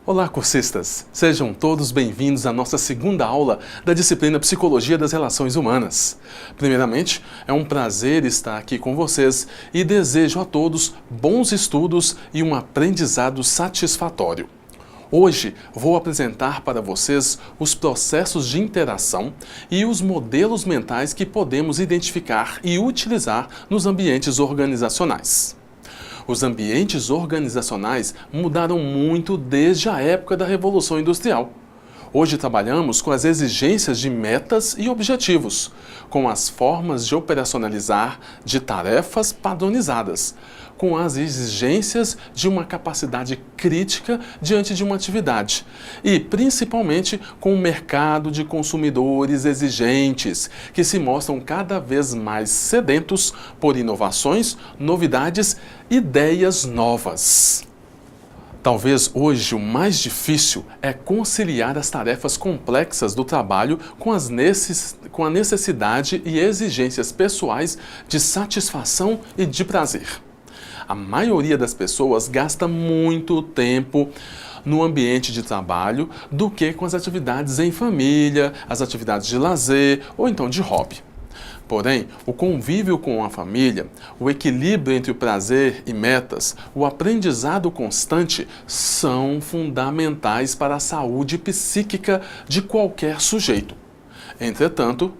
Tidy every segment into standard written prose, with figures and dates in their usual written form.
Olá, cursistas! Sejam todos bem-vindos à nossa segunda aula da disciplina Psicologia das Relações Humanas. Primeiramente, é um prazer estar aqui com vocês e desejo a todos bons estudos e um aprendizado satisfatório. Hoje vou apresentar para vocês os processos de interação e os modelos mentais que podemos identificar e utilizar nos ambientes organizacionais. Os ambientes organizacionais mudaram muito desde a época da Revolução Industrial. Hoje trabalhamos com as exigências de metas e objetivos, com as formas de operacionalizar de tarefas padronizadas, com as exigências de uma capacidade crítica diante de uma atividade e, principalmente, com o mercado de consumidores exigentes, que se mostram cada vez mais sedentos por inovações, novidades, ideias novas. Talvez hoje o mais difícil é conciliar as tarefas complexas do trabalho com a necessidade e exigências pessoais de satisfação e de prazer. A maioria das pessoas gasta muito tempo no ambiente de trabalho do que com as atividades em família, as atividades de lazer ou então de hobby. Porém, o convívio com a família, o equilíbrio entre o prazer e metas, o aprendizado constante são fundamentais para a saúde psíquica de qualquer sujeito. Entretanto,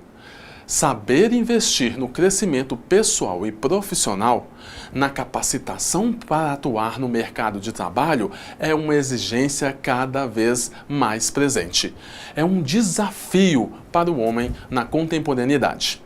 saber investir no crescimento pessoal e profissional, na capacitação para atuar no mercado de trabalho, é uma exigência cada vez mais presente. É um desafio para o homem na contemporaneidade.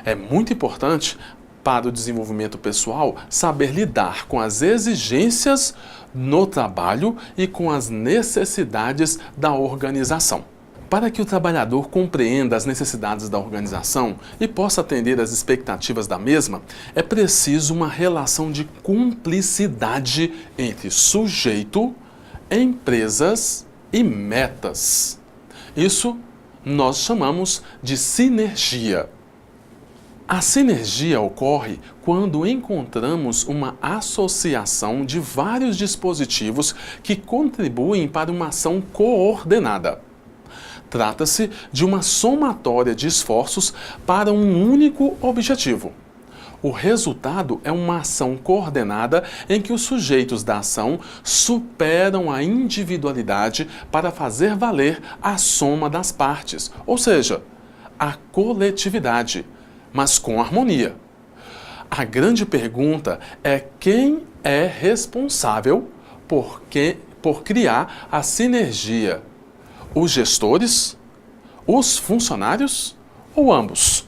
É muito importante para o desenvolvimento pessoal saber lidar com as exigências no trabalho e com as necessidades da organização. Para que o trabalhador compreenda as necessidades da organização e possa atender às expectativas da mesma, é preciso uma relação de cumplicidade entre sujeito, empresas e metas. Isso nós chamamos de sinergia. A sinergia ocorre quando encontramos uma associação de vários dispositivos que contribuem para uma ação coordenada. Trata-se de uma somatória de esforços para um único objetivo. O resultado é uma ação coordenada em que os sujeitos da ação superam a individualidade para fazer valer a soma das partes, ou seja, a coletividade, mas com harmonia. A grande pergunta é quem é responsável por criar a sinergia? Os gestores, os funcionários ou ambos?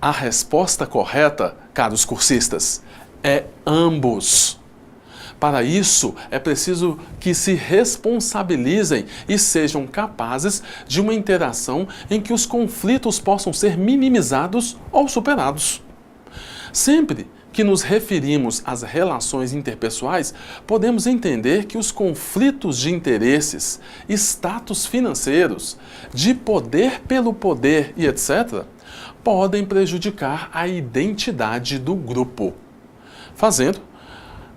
A resposta correta, caros cursistas, é ambos. Para isso, é preciso que se responsabilizem e sejam capazes de uma interação em que os conflitos possam ser minimizados ou superados. Sempre que nos referimos às relações interpessoais, podemos entender que os conflitos de interesses, status financeiros, de poder pelo poder e etc., podem prejudicar a identidade do grupo, fazendo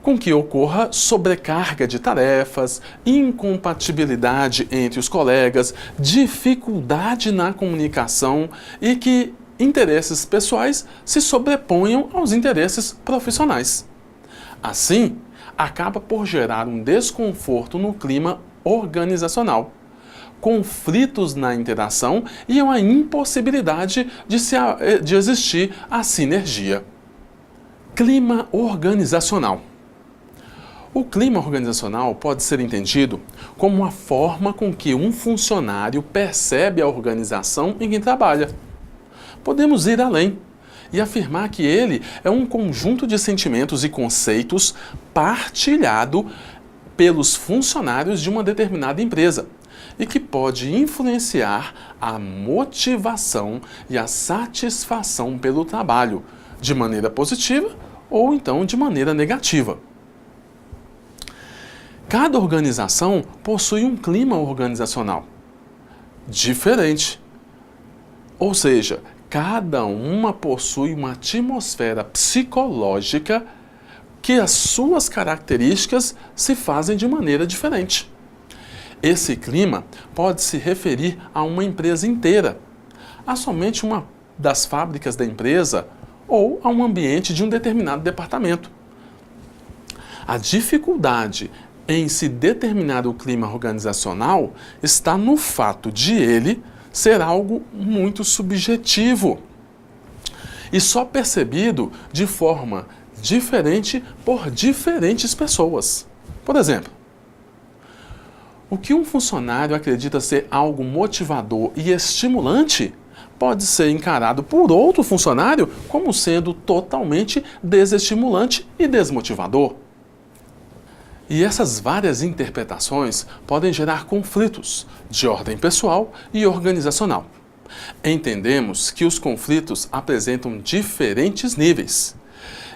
com que ocorra sobrecarga de tarefas, incompatibilidade entre os colegas, dificuldade na comunicação e que interesses pessoais se sobreponham aos interesses profissionais. Assim, acaba por gerar um desconforto no clima organizacional, conflitos na interação e uma impossibilidade de existir a sinergia. Clima organizacional. O clima organizacional pode ser entendido como a forma com que um funcionário percebe a organização em que trabalha. Podemos ir além e afirmar que ele é um conjunto de sentimentos e conceitos partilhado pelos funcionários de uma determinada empresa e que pode influenciar a motivação e a satisfação pelo trabalho, de maneira positiva ou então de maneira negativa. Cada organização possui um clima organizacional diferente. Ou seja, cada uma possui uma atmosfera psicológica que as suas características se fazem de maneira diferente. Esse clima pode se referir a uma empresa inteira, a somente uma das fábricas da empresa ou a um ambiente de um determinado departamento. A dificuldade em se determinar o clima organizacional está no fato de ele ser algo muito subjetivo e só percebido de forma diferente por diferentes pessoas. Por exemplo, o que um funcionário acredita ser algo motivador e estimulante pode ser encarado por outro funcionário como sendo totalmente desestimulante e desmotivador. E essas várias interpretações podem gerar conflitos de ordem pessoal e organizacional. Entendemos que os conflitos apresentam diferentes níveis.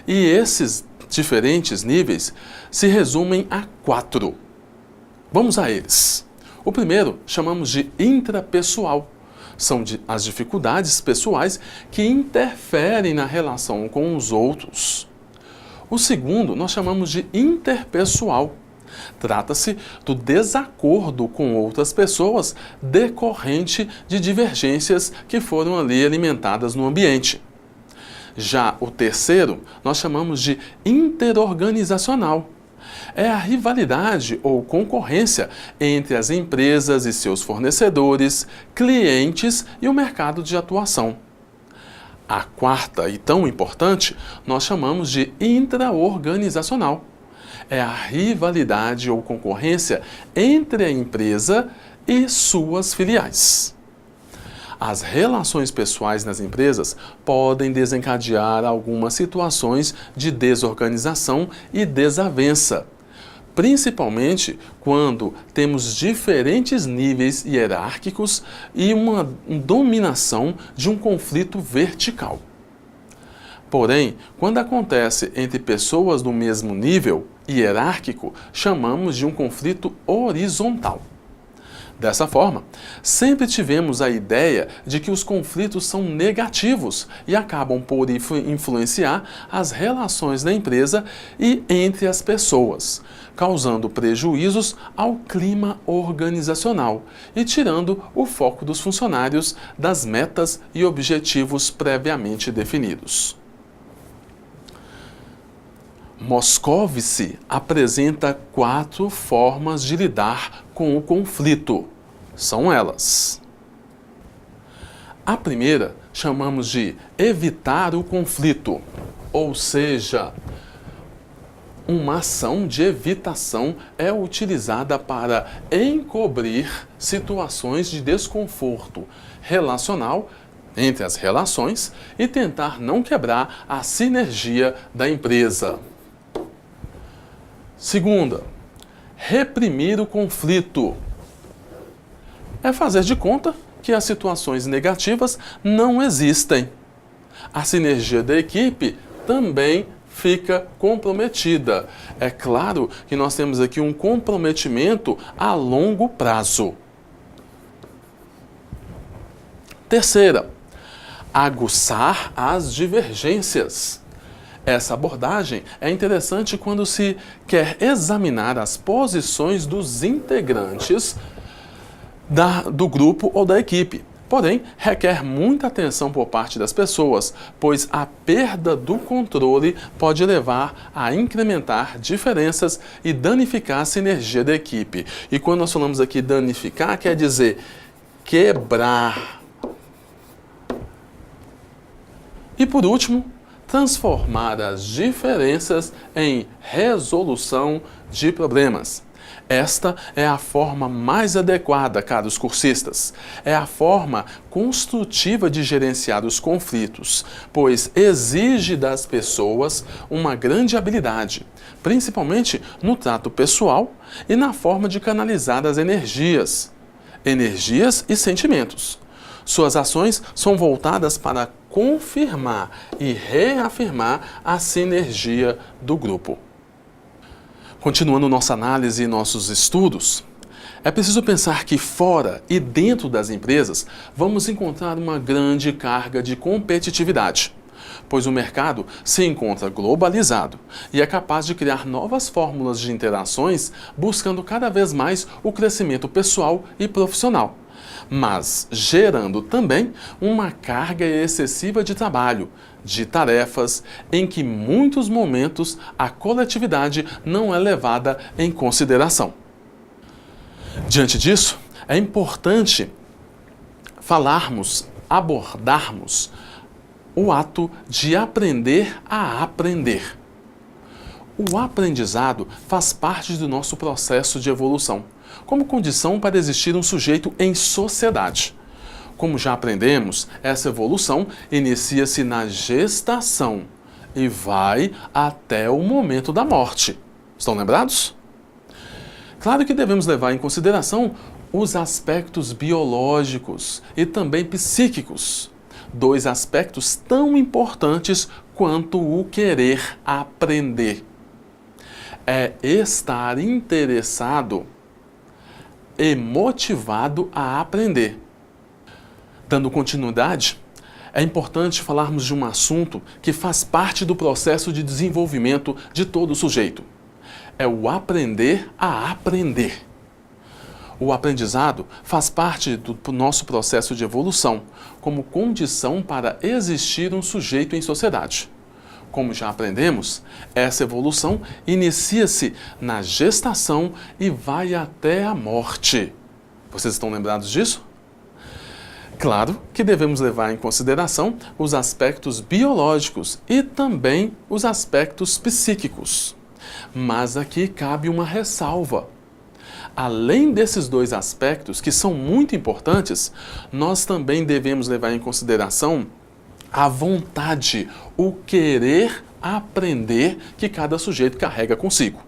E esses diferentes níveis se resumem a 4. Vamos a eles. O primeiro chamamos de intrapessoal. São as dificuldades pessoais que interferem na relação com os outros. O segundo nós chamamos de interpessoal. Trata-se do desacordo com outras pessoas decorrente de divergências que foram ali alimentadas no ambiente. Já o terceiro nós chamamos de interorganizacional. É a rivalidade ou concorrência entre as empresas e seus fornecedores, clientes e o mercado de atuação. A quarta e tão importante nós chamamos de intraorganizacional. É a rivalidade ou concorrência entre a empresa e suas filiais. As relações pessoais nas empresas podem desencadear algumas situações de desorganização e desavença, principalmente quando temos diferentes níveis hierárquicos e uma dominação de um conflito vertical. Porém, quando acontece entre pessoas do mesmo nível hierárquico, chamamos de um conflito horizontal. Dessa forma, sempre tivemos a ideia de que os conflitos são negativos e acabam por influenciar as relações da empresa e entre as pessoas, causando prejuízos ao clima organizacional e tirando o foco dos funcionários das metas e objetivos previamente definidos. Moscovici apresenta 4 formas de lidar com o conflito. São elas. A primeira chamamos de evitar o conflito, ou seja, uma ação de evitação é utilizada para encobrir situações de desconforto relacional entre as relações e tentar não quebrar a sinergia da empresa. Segunda, reprimir o conflito. É fazer de conta que as situações negativas não existem. A sinergia da equipe também fica comprometida. É claro que nós temos aqui um comprometimento a longo prazo. Terceira, aguçar as divergências. Essa abordagem é interessante quando se quer examinar as posições dos integrantes do grupo ou da equipe. Porém, requer muita atenção por parte das pessoas, pois a perda do controle pode levar a incrementar diferenças e danificar a sinergia da equipe. E quando nós falamos aqui danificar, quer dizer quebrar. E por último, transformar as diferenças em resolução de problemas. Esta é a forma mais adequada, caros cursistas. É a forma construtiva de gerenciar os conflitos, pois exige das pessoas uma grande habilidade, principalmente no trato pessoal e na forma de canalizar as energias e sentimentos. Suas ações são voltadas para confirmar e reafirmar a sinergia do grupo. Continuando nossa análise e nossos estudos, é preciso pensar que fora e dentro das empresas vamos encontrar uma grande carga de competitividade. pois o mercado se encontra globalizado e é capaz de criar novas fórmulas de interações, buscando cada vez mais o crescimento pessoal e profissional, mas gerando também uma carga excessiva de trabalho, de tarefas, em que em muitos momentos a coletividade não é levada em consideração. Diante disso, é importante abordarmos o ato de aprender a aprender. O aprendizado faz parte do nosso processo de evolução, como condição para existir um sujeito em sociedade. Como já aprendemos, essa evolução inicia-se na gestação e vai até o momento da morte. Estão lembrados? Claro que devemos levar em consideração os aspectos biológicos e também psíquicos, dois aspectos tão importantes quanto o querer aprender. É estar interessado e motivado a aprender. Dando continuidade, é importante falarmos de um assunto que faz parte do processo de desenvolvimento de todo sujeito. É o aprender a aprender. O aprendizado faz parte do nosso processo de evolução, como condição para existir um sujeito em sociedade. Como já aprendemos, essa evolução inicia-se na gestação e vai até a morte. Vocês estão lembrados disso? Claro que devemos levar em consideração os aspectos biológicos e também os aspectos psíquicos. Mas aqui cabe uma ressalva. Além desses dois aspectos, que são muito importantes, nós também devemos levar em consideração a vontade, o querer aprender que cada sujeito carrega consigo.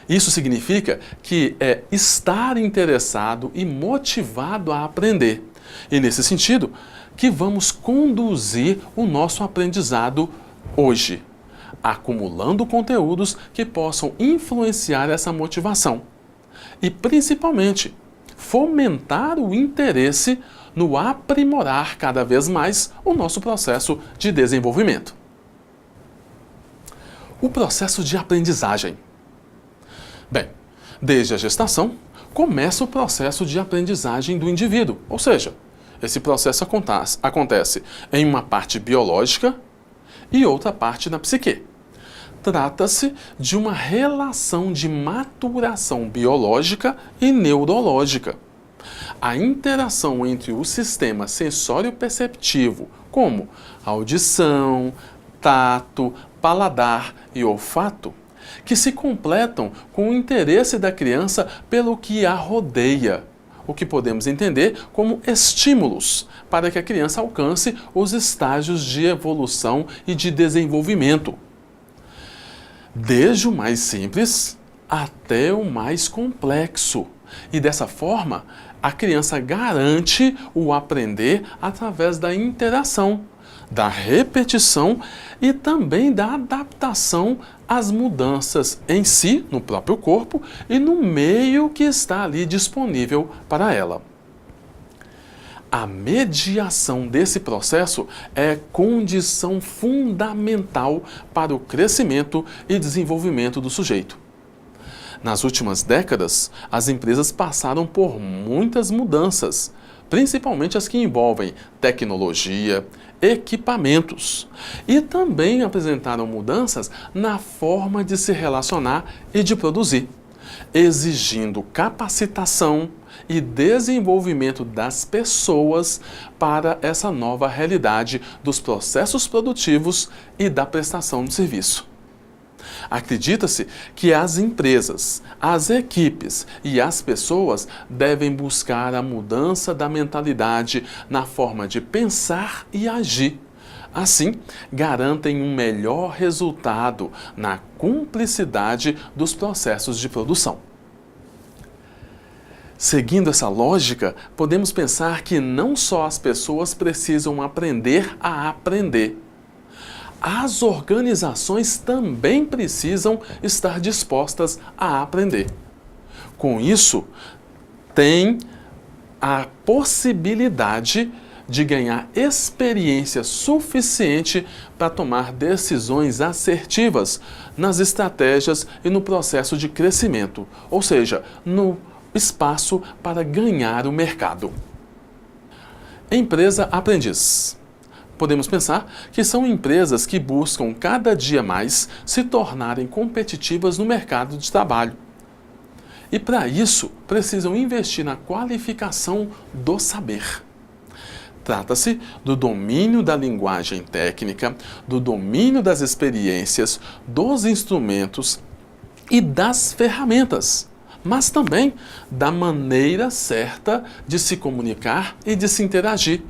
Isso significa que é estar interessado e motivado a aprender. E nesse sentido, que vamos conduzir o nosso aprendizado hoje, acumulando conteúdos que possam influenciar essa motivação. E, principalmente, fomentar o interesse no aprimorar cada vez mais o nosso processo de desenvolvimento. O processo de aprendizagem. Bem, desde a gestação, começa o processo de aprendizagem do indivíduo, ou seja, esse processo acontece em uma parte biológica e outra parte na psique. Trata-se de uma relação de maturação biológica e neurológica. A interação entre o sistema sensório-perceptivo, como audição, tato, paladar e olfato, que se completam com o interesse da criança pelo que a rodeia, o que podemos entender como estímulos para que a criança alcance os estágios de evolução e de desenvolvimento. Desde o mais simples até o mais complexo. E dessa forma, a criança garante o aprender através da interação, da repetição e também da adaptação às mudanças em si, no próprio corpo e no meio que está ali disponível para ela. A mediação desse processo é condição fundamental para o crescimento e desenvolvimento do sujeito. Nas últimas décadas, as empresas passaram por muitas mudanças, principalmente as que envolvem tecnologia, equipamentos, e também apresentaram mudanças na forma de se relacionar e de produzir, exigindo capacitação e desenvolvimento das pessoas para essa nova realidade dos processos produtivos e da prestação de serviço. Acredita-se que as empresas, as equipes e as pessoas devem buscar a mudança da mentalidade na forma de pensar e agir. Assim, garantem um melhor resultado na cumplicidade dos processos de produção. Seguindo essa lógica, podemos pensar que não só as pessoas precisam aprender a aprender. As organizações também precisam estar dispostas a aprender. Com isso, tem a possibilidade de ganhar experiência suficiente para tomar decisões assertivas nas estratégias e no processo de crescimento, ou seja, no espaço para ganhar o mercado. Empresa aprendiz. Podemos pensar que são empresas que buscam cada dia mais se tornarem competitivas no mercado de trabalho. E para isso, precisam investir na qualificação do saber. Trata-se do domínio da linguagem técnica, do domínio das experiências, dos instrumentos e das ferramentas, mas também da maneira certa de se comunicar e de se interagir,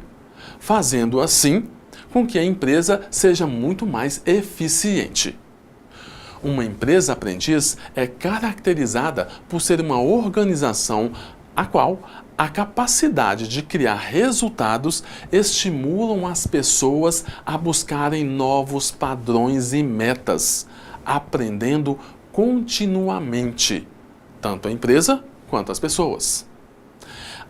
fazendo assim com que a empresa seja muito mais eficiente. Uma empresa aprendiz é caracterizada por ser uma organização a qual a capacidade de criar resultados estimulam as pessoas a buscarem novos padrões e metas, aprendendo continuamente, tanto a empresa quanto as pessoas.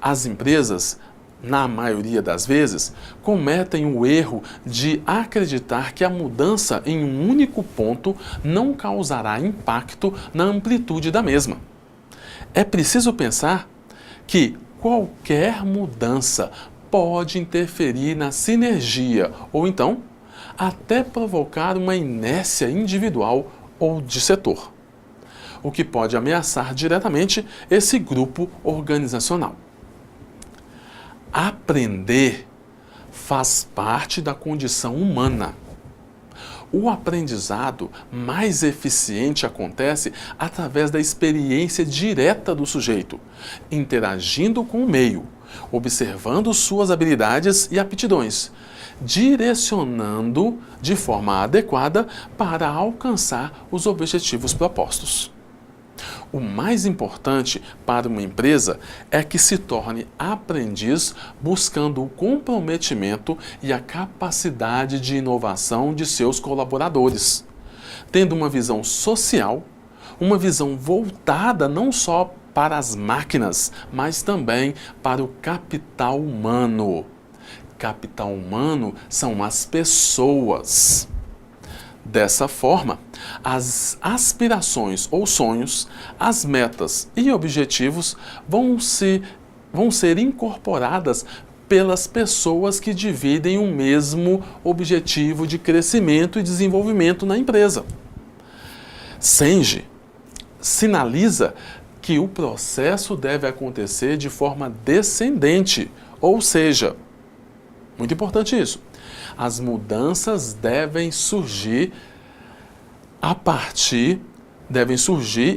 As empresas, na maioria das vezes, cometem o erro de acreditar que a mudança em um único ponto não causará impacto na amplitude da mesma. É preciso pensar que qualquer mudança pode interferir na sinergia ou então até provocar uma inércia individual ou de setor, o que pode ameaçar diretamente esse grupo organizacional. Aprender faz parte da condição humana. O aprendizado mais eficiente acontece através da experiência direta do sujeito, interagindo com o meio, observando suas habilidades e aptidões, direcionando de forma adequada para alcançar os objetivos propostos. O mais importante para uma empresa é que se torne aprendiz buscando o comprometimento e a capacidade de inovação de seus colaboradores, tendo uma visão social, uma visão voltada não só para as máquinas, mas também para o capital humano. Capital humano são as pessoas. Dessa forma, as aspirações ou sonhos, as metas e objetivos vão ser incorporadas pelas pessoas que dividem o mesmo objetivo de crescimento e desenvolvimento na empresa. Senge sinaliza que o processo deve acontecer de forma descendente, ou seja, muito importante isso, as mudanças devem surgir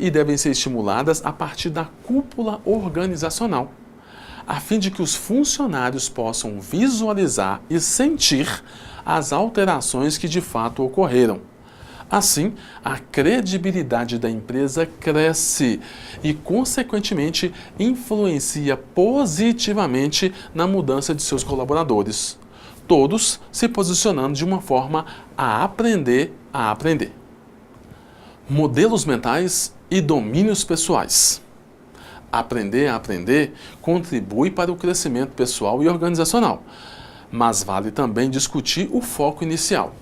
e devem ser estimuladas a partir da cúpula organizacional, a fim de que os funcionários possam visualizar e sentir as alterações que de fato ocorreram. Assim, a credibilidade da empresa cresce e, consequentemente, influencia positivamente na mudança de seus colaboradores, todos se posicionando de uma forma a aprender a aprender. Modelos mentais e domínios pessoais. Aprender a aprender contribui para o crescimento pessoal e organizacional, mas vale também discutir o foco inicial,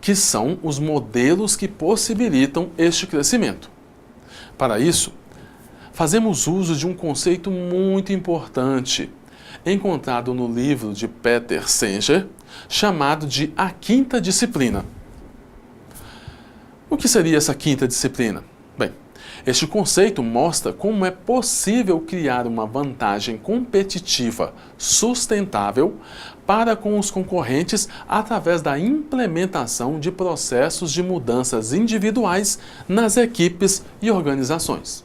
que são os modelos que possibilitam este crescimento. Para isso, fazemos uso de um conceito muito importante, encontrado no livro de Peter Senge, chamado de A Quinta Disciplina. O que seria essa quinta disciplina? Bem, este conceito mostra como é possível criar uma vantagem competitiva sustentável para com os concorrentes através da implementação de processos de mudanças individuais nas equipes e organizações.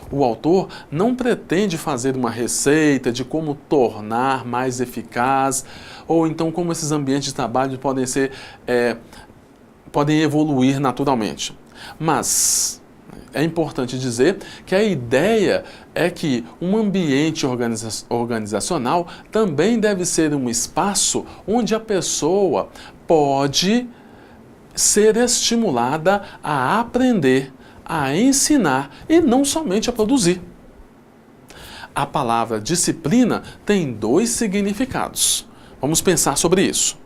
O autor não pretende fazer uma receita de como tornar mais eficaz ou então como esses ambientes de trabalho podem evoluir naturalmente. Mas é importante dizer que a ideia é que um ambiente organizacional também deve ser um espaço onde a pessoa pode ser estimulada a aprender, a ensinar e não somente a produzir. A palavra disciplina tem dois significados. Vamos pensar sobre isso.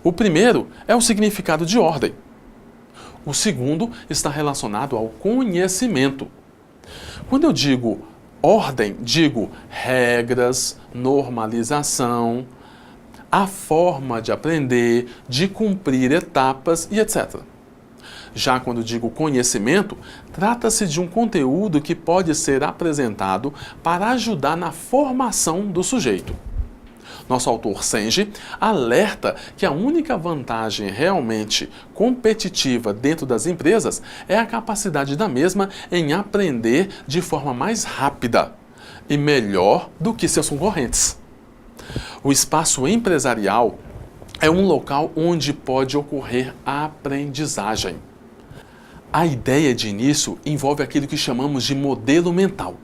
O primeiro é o significado de ordem. O segundo está relacionado ao conhecimento. Quando eu digo ordem, digo regras, normalização, a forma de aprender, de cumprir etapas e etc. Já quando digo conhecimento, trata-se de um conteúdo que pode ser apresentado para ajudar na formação do sujeito. Nosso autor Senji alerta que a única vantagem realmente competitiva dentro das empresas é a capacidade da mesma em aprender de forma mais rápida e melhor do que seus concorrentes. O espaço empresarial é um local onde pode ocorrer a aprendizagem. A ideia de início envolve aquilo que chamamos de modelo mental.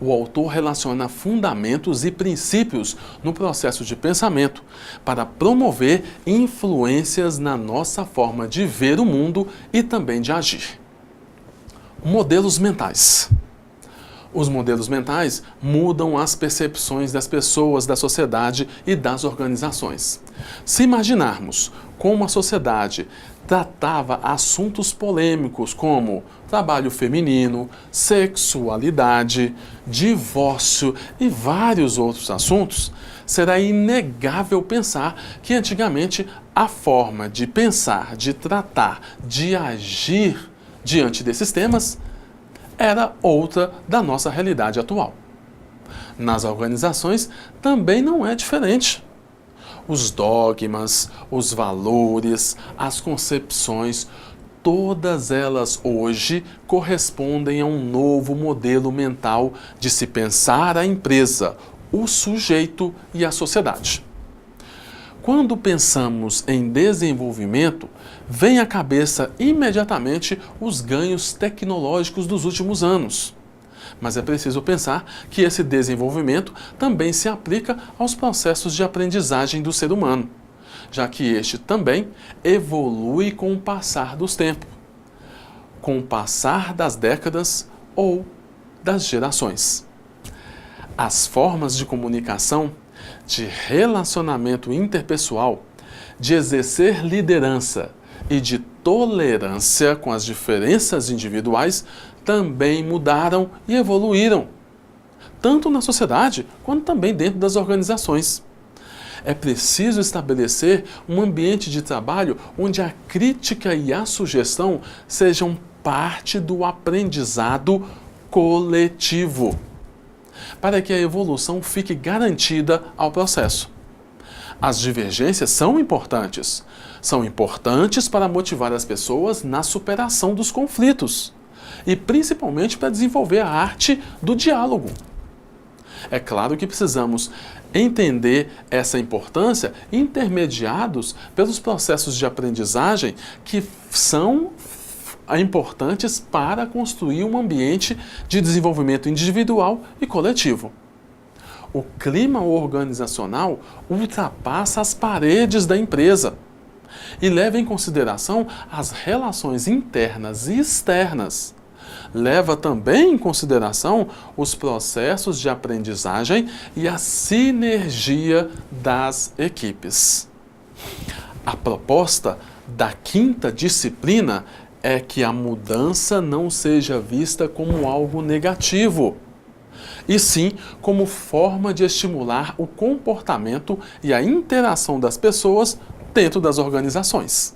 O autor relaciona fundamentos e princípios no processo de pensamento para promover influências na nossa forma de ver o mundo e também de agir. Modelos mentais. Os modelos mentais mudam as percepções das pessoas, da sociedade e das organizações. Se imaginarmos como a sociedade tratava assuntos polêmicos como trabalho feminino, sexualidade, divórcio e vários outros assuntos, será inegável pensar que antigamente a forma de pensar, de tratar, de agir diante desses temas era outra da nossa realidade atual. Nas organizações também não é diferente. Os dogmas, os valores, as concepções, todas elas hoje correspondem a um novo modelo mental de se pensar a empresa, o sujeito e a sociedade. Quando pensamos em desenvolvimento, vem à cabeça imediatamente os ganhos tecnológicos dos últimos anos. Mas é preciso pensar que esse desenvolvimento também se aplica aos processos de aprendizagem do ser humano, já que este também evolui com o passar dos tempos, com o passar das décadas ou das gerações. As formas de comunicação, de relacionamento interpessoal, de exercer liderança e de tolerância com as diferenças individuais também mudaram e evoluíram, tanto na sociedade quanto também dentro das organizações. É preciso estabelecer um ambiente de trabalho onde a crítica e a sugestão sejam parte do aprendizado coletivo, para que a evolução fique garantida ao processo. As divergências são importantes para motivar as pessoas na superação dos conflitos e principalmente para desenvolver a arte do diálogo. É claro que precisamos entender essa importância intermediados pelos processos de aprendizagem que são importantes para construir um ambiente de desenvolvimento individual e coletivo. O clima organizacional ultrapassa as paredes da empresa e leva em consideração as relações internas e externas. Leva também em consideração os processos de aprendizagem e a sinergia das equipes. A proposta da quinta disciplina é que a mudança não seja vista como algo negativo, e sim como forma de estimular o comportamento e a interação das pessoas dentro das organizações.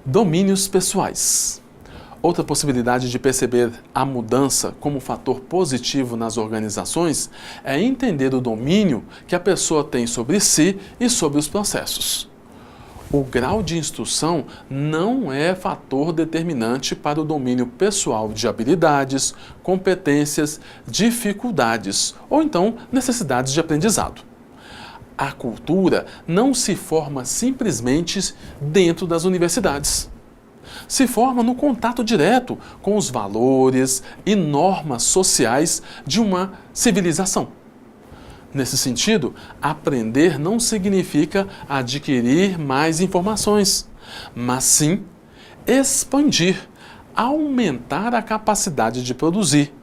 Domínios pessoais. Outra possibilidade de perceber a mudança como fator positivo nas organizações é entender o domínio que a pessoa tem sobre si e sobre os processos. O grau de instrução não é fator determinante para o domínio pessoal de habilidades, competências, dificuldades ou então necessidades de aprendizado. A cultura não se forma simplesmente dentro das universidades. Se forma no contato direto com os valores e normas sociais de uma civilização. Nesse sentido, aprender não significa adquirir mais informações, mas sim expandir, aumentar a capacidade de produzir,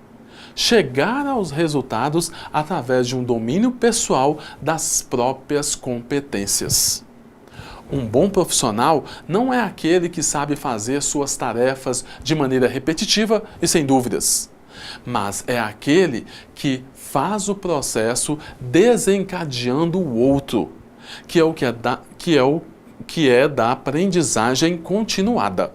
chegar aos resultados através de um domínio pessoal das próprias competências. Um bom profissional não é aquele que sabe fazer suas tarefas de maneira repetitiva e sem dúvidas, mas é aquele que faz o processo desencadeando o outro, que é da aprendizagem continuada.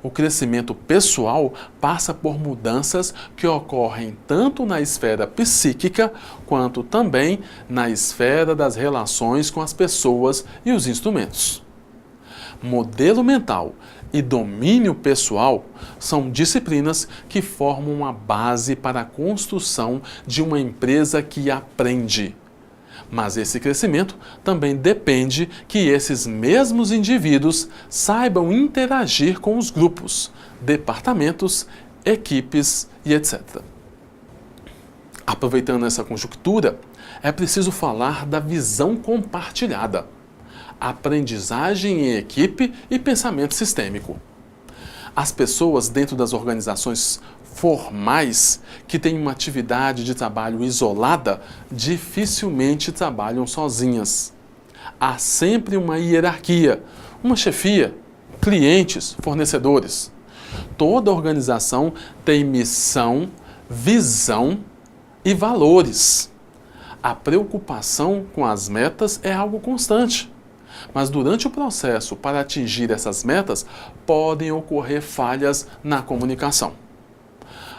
O crescimento pessoal passa por mudanças que ocorrem tanto na esfera psíquica quanto também na esfera das relações com as pessoas e os instrumentos. Modelo mental e domínio pessoal são disciplinas que formam a base para a construção de uma empresa que aprende. Mas esse crescimento também depende que esses mesmos indivíduos saibam interagir com os grupos, departamentos, equipes e etc. Aproveitando essa conjuntura, é preciso falar da visão compartilhada, aprendizagem em equipe e pensamento sistêmico. As pessoas dentro das organizações formais que têm uma atividade de trabalho isolada dificilmente trabalham sozinhas. Há sempre uma hierarquia, uma chefia, clientes, fornecedores. Toda organização tem missão, visão e valores. A preocupação com as metas é algo constante. Mas durante o processo para atingir essas metas, podem ocorrer falhas na comunicação.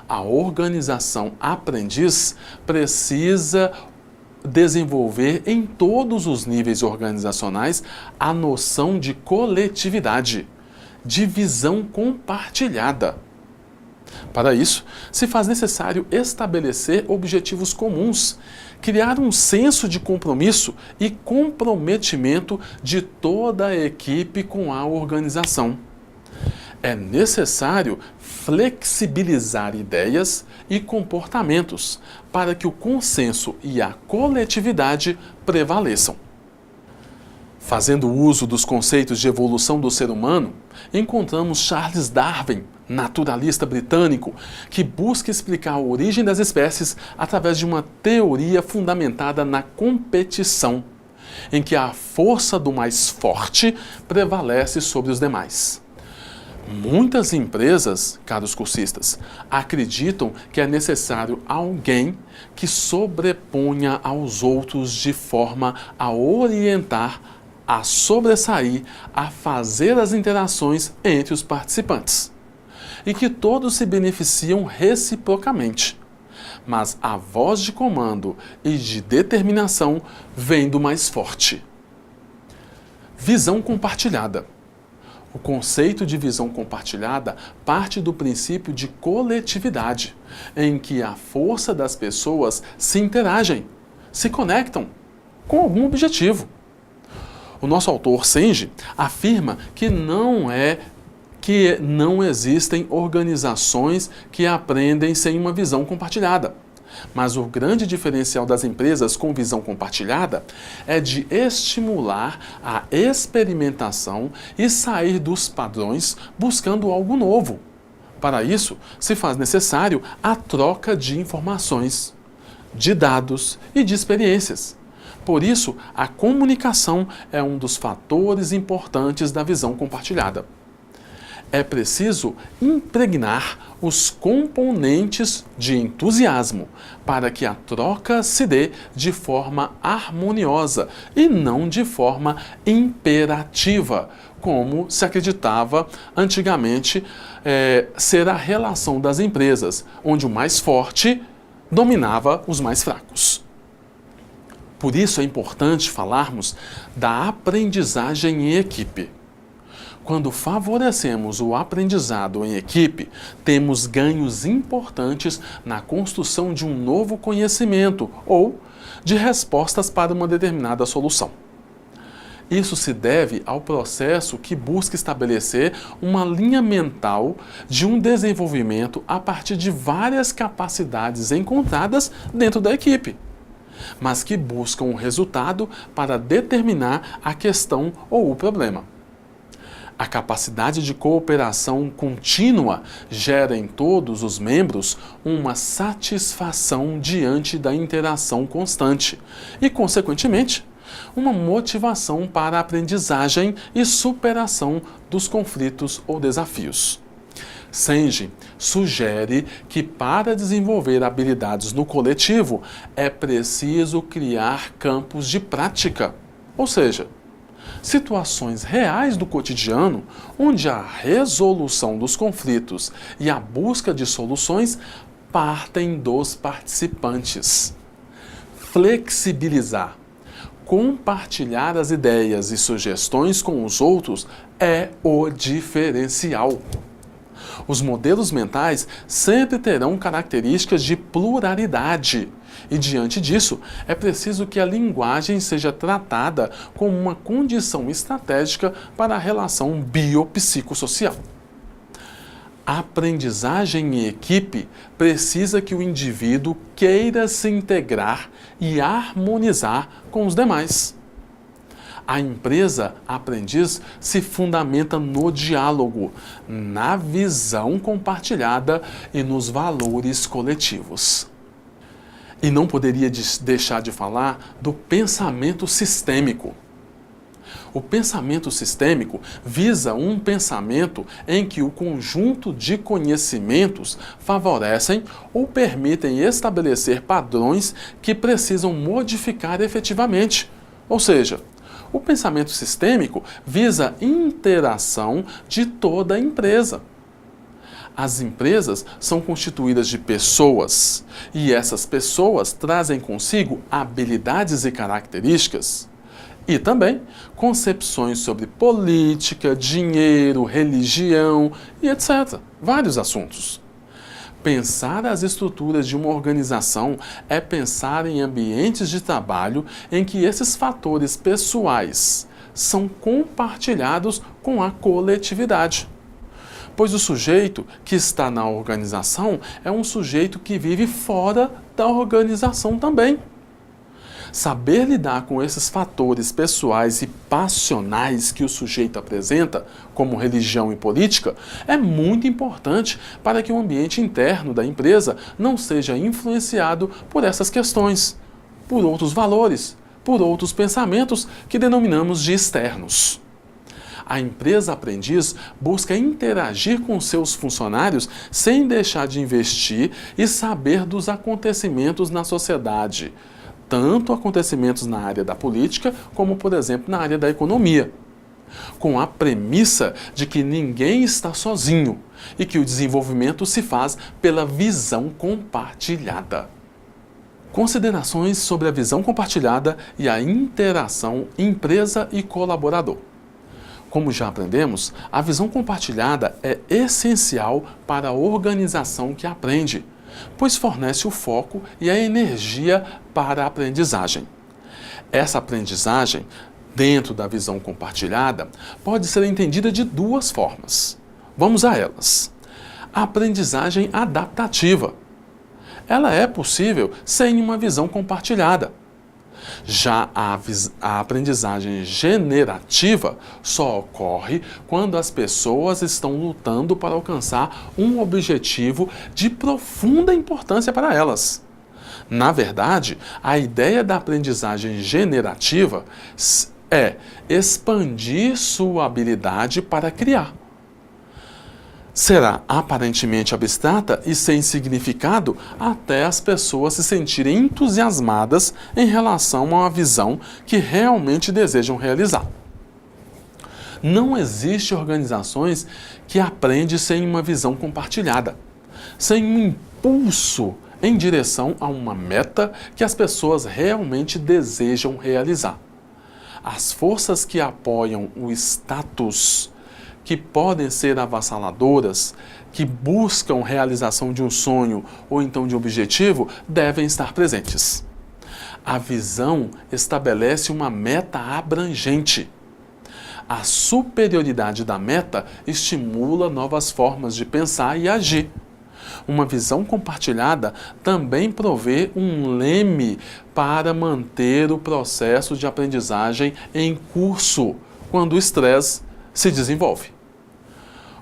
A organização aprendiz precisa desenvolver em todos os níveis organizacionais a noção de coletividade, de visão compartilhada. Para isso, se faz necessário estabelecer objetivos comuns, criar um senso de compromisso e comprometimento de toda a equipe com a organização. É necessário flexibilizar ideias e comportamentos para que o consenso e a coletividade prevaleçam. Fazendo uso dos conceitos de evolução do ser humano, encontramos Charles Darwin, naturalista britânico, que busca explicar a origem das espécies através de uma teoria fundamentada na competição, em que a força do mais forte prevalece sobre os demais. Muitas empresas, caros cursistas, acreditam que é necessário alguém que sobreponha aos outros de forma a orientar, a sobressair, a fazer as interações entre os participantes. E que todos se beneficiam reciprocamente. Mas a voz de comando e de determinação vem do mais forte. Visão compartilhada. O conceito de visão compartilhada parte do princípio de coletividade, em que a força das pessoas se interagem, se conectam com algum objetivo. O nosso autor Senge afirma que não existem organizações que aprendem sem uma visão compartilhada. Mas o grande diferencial das empresas com visão compartilhada é de estimular a experimentação e sair dos padrões buscando algo novo. Para isso, se faz necessário a troca de informações, de dados e de experiências. Por isso, a comunicação é um dos fatores importantes da visão compartilhada. É preciso impregnar os componentes de entusiasmo para que a troca se dê de forma harmoniosa e não de forma imperativa, como se acreditava antigamente ser a relação das empresas, onde o mais forte dominava os mais fracos. Por isso é importante falarmos da aprendizagem em equipe. Quando favorecemos o aprendizado em equipe, temos ganhos importantes na construção de um novo conhecimento ou de respostas para uma determinada solução. Isso se deve ao processo que busca estabelecer uma linha mental de um desenvolvimento a partir de várias capacidades encontradas dentro da equipe, mas que buscam um resultado para determinar a questão ou o problema. A capacidade de cooperação contínua gera em todos os membros uma satisfação diante da interação constante e, consequentemente, uma motivação para a aprendizagem e superação dos conflitos ou desafios. Senge sugere que para desenvolver habilidades no coletivo é preciso criar campos de prática, ou seja, situações reais do cotidiano onde a resolução dos conflitos e a busca de soluções partem dos participantes. Flexibilizar, compartilhar as ideias e sugestões com os outros é o diferencial. Os modelos mentais sempre terão características de pluralidade e, diante disso, é preciso que a linguagem seja tratada como uma condição estratégica para a relação biopsicossocial. A aprendizagem em equipe precisa que o indivíduo queira se integrar e harmonizar com os demais. A empresa aprendiz se fundamenta no diálogo, na visão compartilhada e nos valores coletivos. E não poderia deixar de falar do pensamento sistêmico. O pensamento sistêmico visa um pensamento em que o conjunto de conhecimentos favorecem ou permitem estabelecer padrões que precisam modificar efetivamente. Ou seja, o pensamento sistêmico visa a interação de toda a empresa. As empresas são constituídas de pessoas, e essas pessoas trazem consigo habilidades e características, e também concepções sobre política, dinheiro, religião e etc. Vários assuntos. Pensar as estruturas de uma organização é pensar em ambientes de trabalho em que esses fatores pessoais são compartilhados com a coletividade. Pois o sujeito que está na organização é um sujeito que vive fora da organização também. Saber lidar com esses fatores pessoais e passionais que o sujeito apresenta, como religião e política, é muito importante para que o ambiente interno da empresa não seja influenciado por essas questões, por outros valores, por outros pensamentos que denominamos de externos. A empresa aprendiz busca interagir com seus funcionários sem deixar de investir e saber dos acontecimentos na sociedade, tanto acontecimentos na área da política como, por exemplo, na área da economia, com a premissa de que ninguém está sozinho e que o desenvolvimento se faz pela visão compartilhada. Considerações sobre a visão compartilhada e a interação empresa e colaborador. Como já aprendemos, a visão compartilhada é essencial para a organização que aprende, pois fornece o foco e a energia para a aprendizagem. Essa aprendizagem, dentro da visão compartilhada, pode ser entendida de duas formas. Vamos a elas. A aprendizagem adaptativa. Ela é possível sem uma visão compartilhada. Já a aprendizagem generativa só ocorre quando as pessoas estão lutando para alcançar um objetivo de profunda importância para elas. Na verdade, a ideia da aprendizagem generativa é expandir sua habilidade para criar. Será aparentemente abstrata e sem significado até as pessoas se sentirem entusiasmadas em relação a uma visão que realmente desejam realizar. Não existe organizações que aprendem sem uma visão compartilhada, sem um impulso em direção a uma meta que as pessoas realmente desejam realizar. As forças que apoiam o status, que podem ser avassaladoras, que buscam realização de um sonho ou então de um objetivo, devem estar presentes. A visão estabelece uma meta abrangente. A superioridade da meta estimula novas formas de pensar e agir. Uma visão compartilhada também provê um leme para manter o processo de aprendizagem em curso, quando o estresse se desenvolve.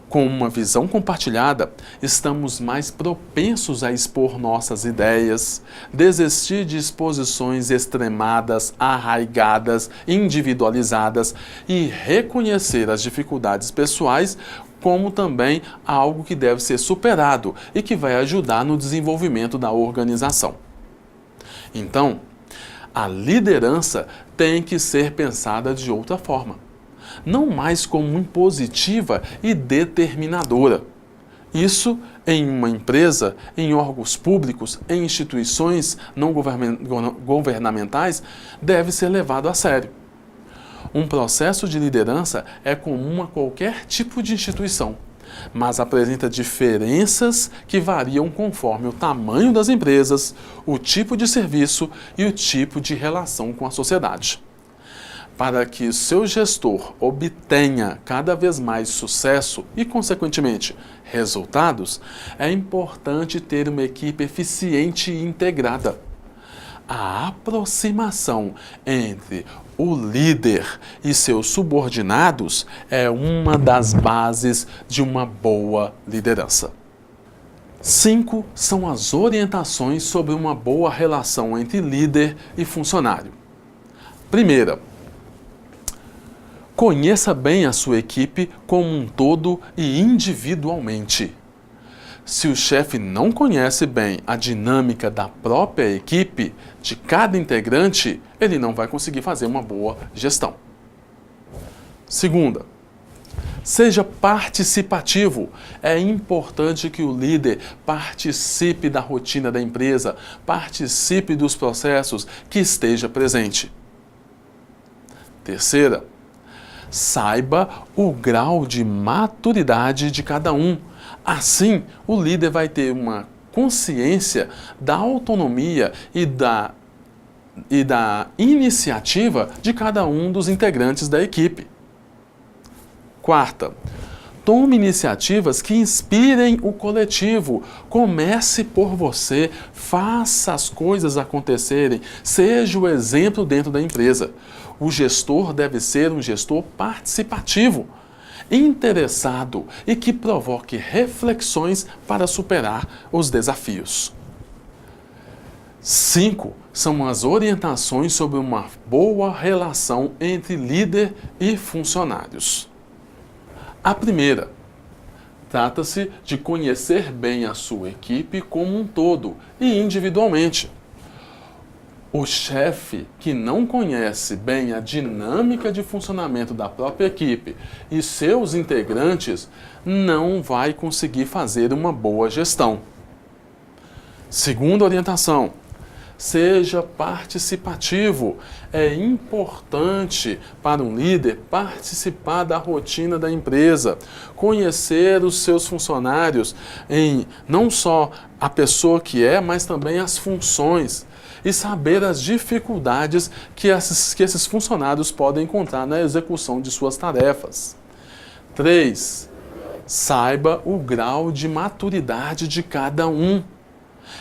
Com uma visão compartilhada, estamos mais propensos a expor nossas ideias, desistir de exposições extremadas, arraigadas, individualizadas e reconhecer as dificuldades pessoais como também algo que deve ser superado e que vai ajudar no desenvolvimento da organização. Então, a liderança tem que ser pensada de outra forma. Não mais como impositiva e determinadora. Isso em uma empresa, em órgãos públicos, em instituições não governamentais, deve ser levado a sério. Um processo de liderança é comum a qualquer tipo de instituição, mas apresenta diferenças que variam conforme o tamanho das empresas, o tipo de serviço e o tipo de relação com a sociedade. Para que o seu gestor obtenha cada vez mais sucesso e, consequentemente, resultados, é importante ter uma equipe eficiente e integrada. A aproximação entre o líder e seus subordinados é uma das bases de uma boa liderança. 5 são as orientações sobre uma boa relação entre líder e funcionário. Primeira, conheça bem a sua equipe como um todo e individualmente. Se o chefe não conhece bem a dinâmica da própria equipe, de cada integrante, ele não vai conseguir fazer uma boa gestão. Segunda, seja participativo. É importante que o líder participe da rotina da empresa, participe dos processos, que esteja presente. Terceira, saiba o grau de maturidade de cada um. Assim, o líder vai ter uma consciência da autonomia e da iniciativa de cada um dos integrantes da equipe. Quarta, tome iniciativas que inspirem o coletivo. Comece por você, faça as coisas acontecerem, seja o exemplo dentro da empresa. O gestor deve ser um gestor participativo, interessado e que provoque reflexões para superar os desafios. 5 são as orientações sobre uma boa relação entre líder e funcionários. A primeira, trata-se de conhecer bem a sua equipe como um todo e individualmente. O chefe que não conhece bem a dinâmica de funcionamento da própria equipe e seus integrantes não vai conseguir fazer uma boa gestão. Segunda orientação, seja participativo. É importante para um líder participar da rotina da empresa, conhecer os seus funcionários, não só a pessoa que é, mas também as funções, e saber as dificuldades que esses funcionários podem encontrar na execução de suas tarefas. 3. Saiba o grau de maturidade de cada um.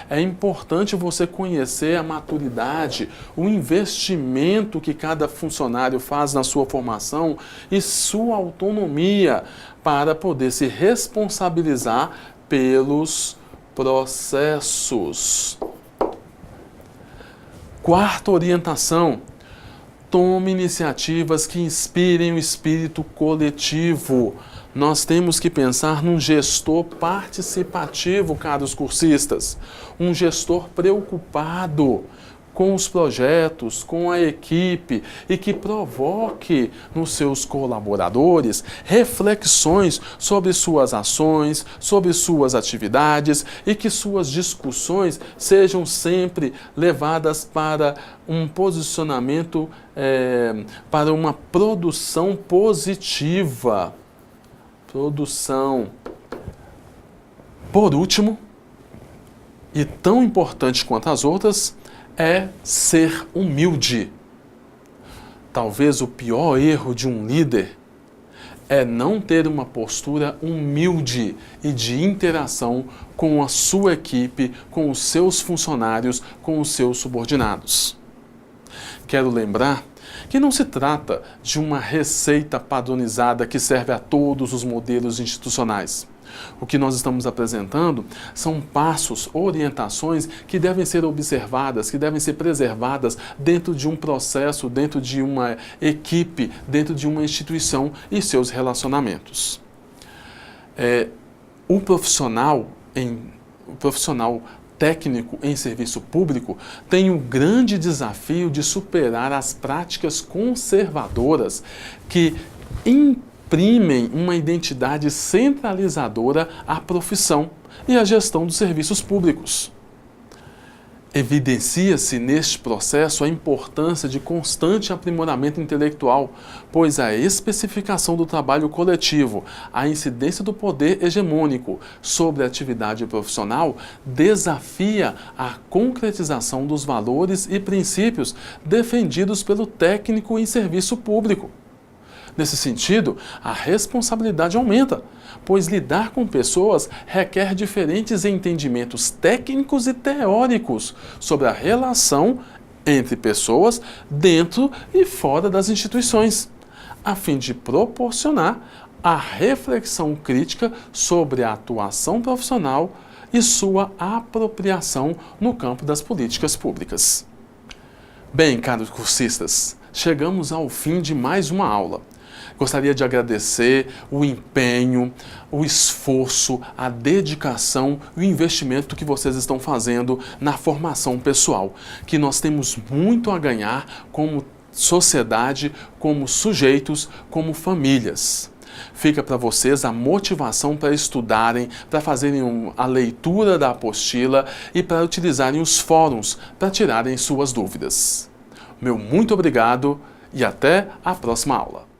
É importante você conhecer a maturidade, o investimento que cada funcionário faz na sua formação e sua autonomia para poder se responsabilizar pelos processos. Quarta orientação, tome iniciativas que inspirem o espírito coletivo. Nós temos que pensar num gestor participativo, caros cursistas. Um gestor preocupado com os projetos, com a equipe e que provoque nos seus colaboradores reflexões sobre suas ações, sobre suas atividades e que suas discussões sejam sempre levadas para um posicionamento, para uma produção positiva. Por último, e tão importante quanto as outras, é ser humilde. Talvez o pior erro de um líder é não ter uma postura humilde e de interação com a sua equipe, com os seus funcionários, com os seus subordinados. Quero lembrar que não se trata de uma receita padronizada que serve a todos os modelos institucionais. O que nós estamos apresentando são passos, orientações que devem ser observadas, que devem ser preservadas dentro de um processo, dentro de uma equipe, dentro de uma instituição e seus relacionamentos. O profissional técnico em serviço público tem o grande desafio de superar as práticas conservadoras que imprimem uma identidade centralizadora à profissão e à gestão dos serviços públicos. Evidencia-se neste processo a importância de constante aprimoramento intelectual, pois a especificação do trabalho coletivo, a incidência do poder hegemônico sobre a atividade profissional desafia a concretização dos valores e princípios defendidos pelo técnico em serviço público. Nesse sentido, a responsabilidade aumenta, pois lidar com pessoas requer diferentes entendimentos técnicos e teóricos sobre a relação entre pessoas dentro e fora das instituições, a fim de proporcionar a reflexão crítica sobre a atuação profissional e sua apropriação no campo das políticas públicas. Bem, caros cursistas, chegamos ao fim de mais uma aula. Gostaria de agradecer o empenho, o esforço, a dedicação e o investimento que vocês estão fazendo na formação pessoal, que nós temos muito a ganhar como sociedade, como sujeitos, como famílias. Fica para vocês a motivação para estudarem, para fazerem a leitura da apostila e para utilizarem os fóruns para tirarem suas dúvidas. Meu muito obrigado e até a próxima aula.